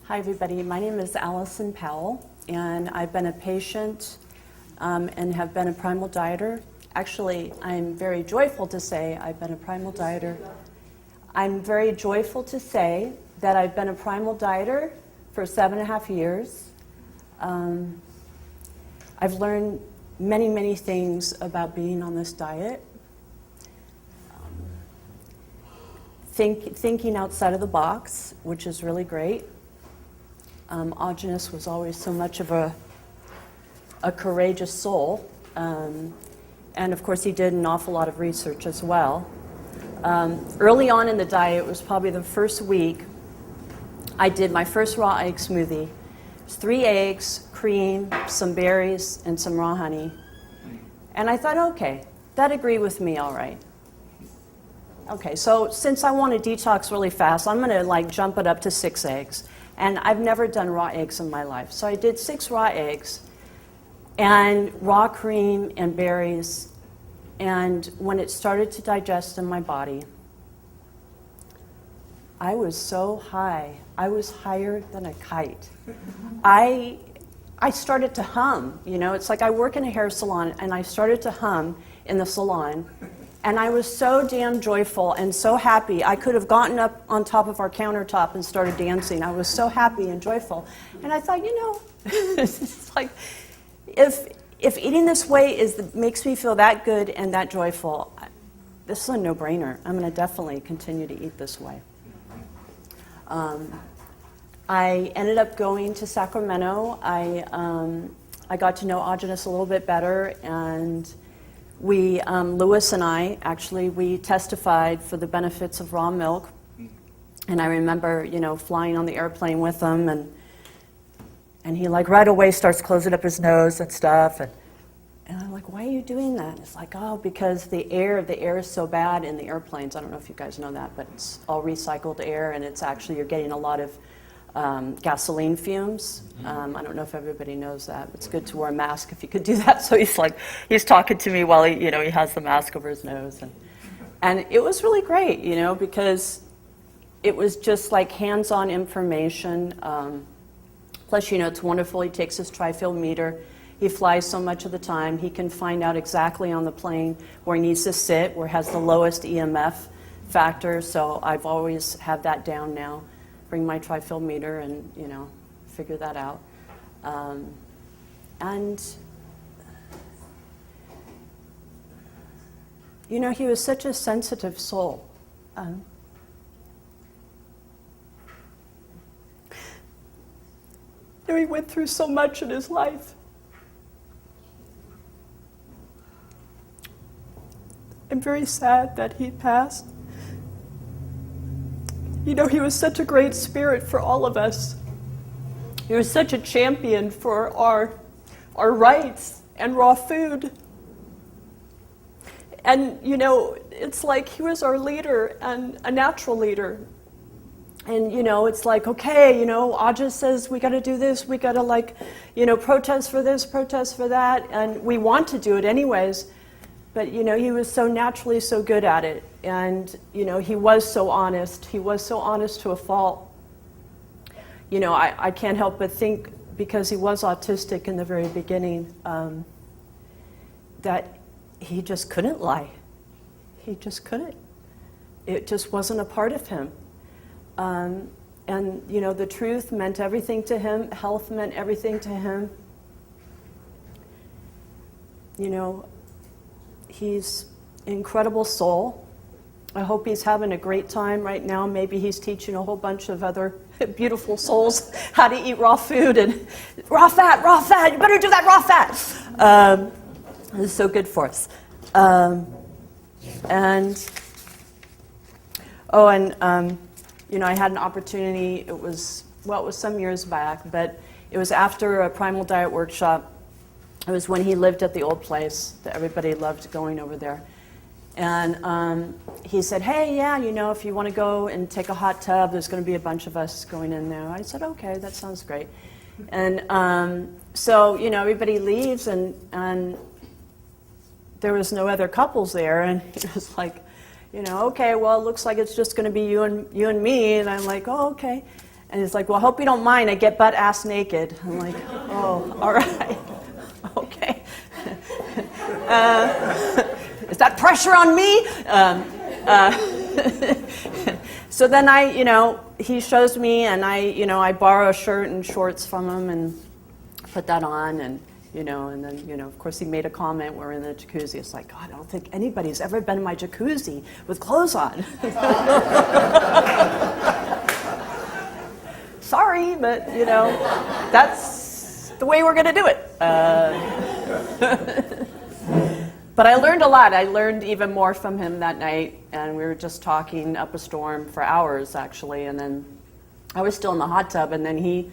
Hi, everybody. My name is Allyson Powell, and I've been a patient and have been a primal dieter. Actually, I'm very joyful to say I've been a primal dieter. I'm very joyful to say that I've been a primal dieter for 7.5 years. I've learned many, many things about being on this diet. Thinking outside of the box, which is really great. Aajonus was always so much of a courageous soul. And of course, he did an awful lot of research as well. Early on in the diet, it was probably the first week, I did my first raw egg smoothie. It was 3 eggs, cream, some berries, and some raw honey. And I thought, okay, that agreed with me all right. Okay, so since I want to detox really fast, I'm going to jump it up to 6 eggs. And I've never done raw eggs in my life. So I did 6 raw eggs and raw cream and berries. And when it started to digest in my body, I was so high. I was higher than a kite. I started to hum. You know, it's like I work in a hair salon, and I started to hum in the salon. And I was so damn joyful and so happy. I could have gotten up on top of our countertop and started dancing. I was so happy and joyful. And I thought, you know, it's like, if eating this way makes me feel that good and that joyful, this is a no-brainer. I'm going to definitely continue to eat this way. I ended up going to Sacramento. I got to know Aajonus a little bit better, and we, Louis and I, actually, we testified for the benefits of raw milk. And I remember, you know, flying on the airplane with him, and he right away starts closing up his nose and stuff. And I'm like, why are you doing that? And it's like, oh, because the air is so bad in the airplanes. I don't know if you guys know that, but it's all recycled air, and it's actually, you're getting a lot of gasoline fumes. I don't know if everybody knows that. It's good to wear a mask if you could do that. So he's talking to me while he has the mask over his nose, and it was really great, you know, because it was just like hands-on information. Plus, you know, it's wonderful. He takes his tri-field meter. He flies so much of the time. He can find out exactly on the plane where he needs to sit, where it has the lowest EMF factor. So I've always had that down now. Bring my tri-field meter and, you know, figure that out. And, you know, he was such a sensitive soul. He went through so much in his life. I'm very sad that he passed. You know, he was such a great spirit for all of us. He was such a champion for our rights and raw food. And, you know, it's like he was our leader and a natural leader. And, you know, it's like, okay, you know, Aja says we got to do this, we got to, you know, protest for this, protest for that, and we want to do it anyways. But, you know, he was so naturally so good at it. And, you know, he was so honest. He was so honest to a fault. You know, I can't help but think, because he was autistic in the very beginning, that he just couldn't lie. He just couldn't. It just wasn't a part of him. And, you know, the truth meant everything to him. Health meant everything to him. You know, he's an incredible soul. I hope he's having a great time right now. Maybe he's teaching a whole bunch of other beautiful souls how to eat raw food and raw fat, you better do that raw fat. This is so good for us. You know, I had an opportunity, it was some years back, but it was after a primal diet workshop. It was when he lived at the old place that everybody loved going over there. And he said, hey, yeah, you know, if you want to go and take a hot tub, there's going to be a bunch of us going in there. I said, okay, that sounds great. And so, you know, everybody leaves, and there was no other couples there. And it was like, you know, okay, well, it looks like it's just going to be you and me. And I'm like, oh, okay. And he's like, well, I hope you don't mind. I get butt ass naked. I'm like, oh, all right. Okay. Is that pressure on me? So then he shows me, and I borrow a shirt and shorts from him and put that on, and then, of course, he made a comment. We're in the jacuzzi. It's like, God, I don't think anybody's ever been in my jacuzzi with clothes on. Sorry, but, that's the way we're going to do it. But I learned a lot. I learned even more from him that night, and we were just talking up a storm for hours, actually, and then I was still in the hot tub, and then he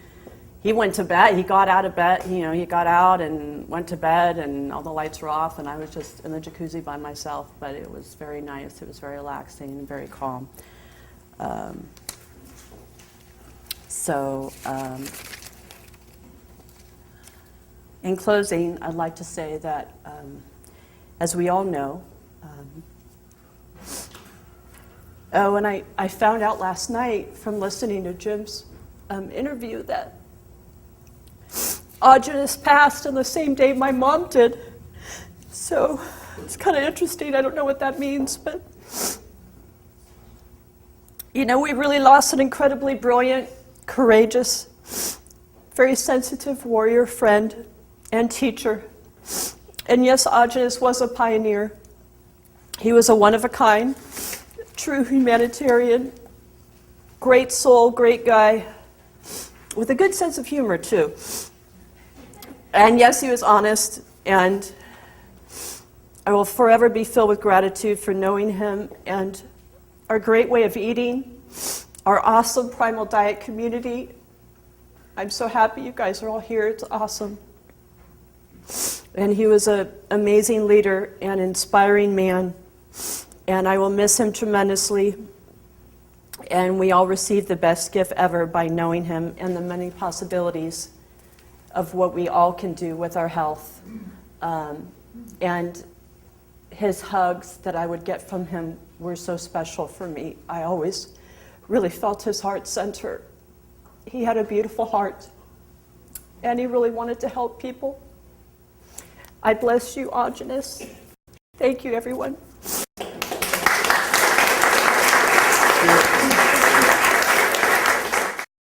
went to bed. He got out of bed, he got out and went to bed, and all the lights were off, and I was just in the jacuzzi by myself, but it was very nice. It was very relaxing and very calm. In closing, I'd like to say that, as we all know, and I found out last night from listening to Jim's interview that Aajonus passed on the same day my mom did. So it's kind of interesting. I don't know what that means, but we really lost an incredibly brilliant, courageous, very sensitive warrior friend and teacher. And yes, Aajonus was a pioneer. He was a one-of-a-kind, true humanitarian, great soul, great guy, with a good sense of humor, too. And yes, he was honest, and I will forever be filled with gratitude for knowing him and our great way of eating, our awesome Primal Diet community. I'm so happy you guys are all here. It's awesome. And he was an amazing leader and inspiring man, and I will miss him tremendously. And we all received the best gift ever by knowing him and the many possibilities of what we all can do with our health. And his hugs that I would get from him were so special for me. I always really felt his heart center. He had a beautiful heart, and he really wanted to help people. I bless you, Aajonus. Thank you, everyone.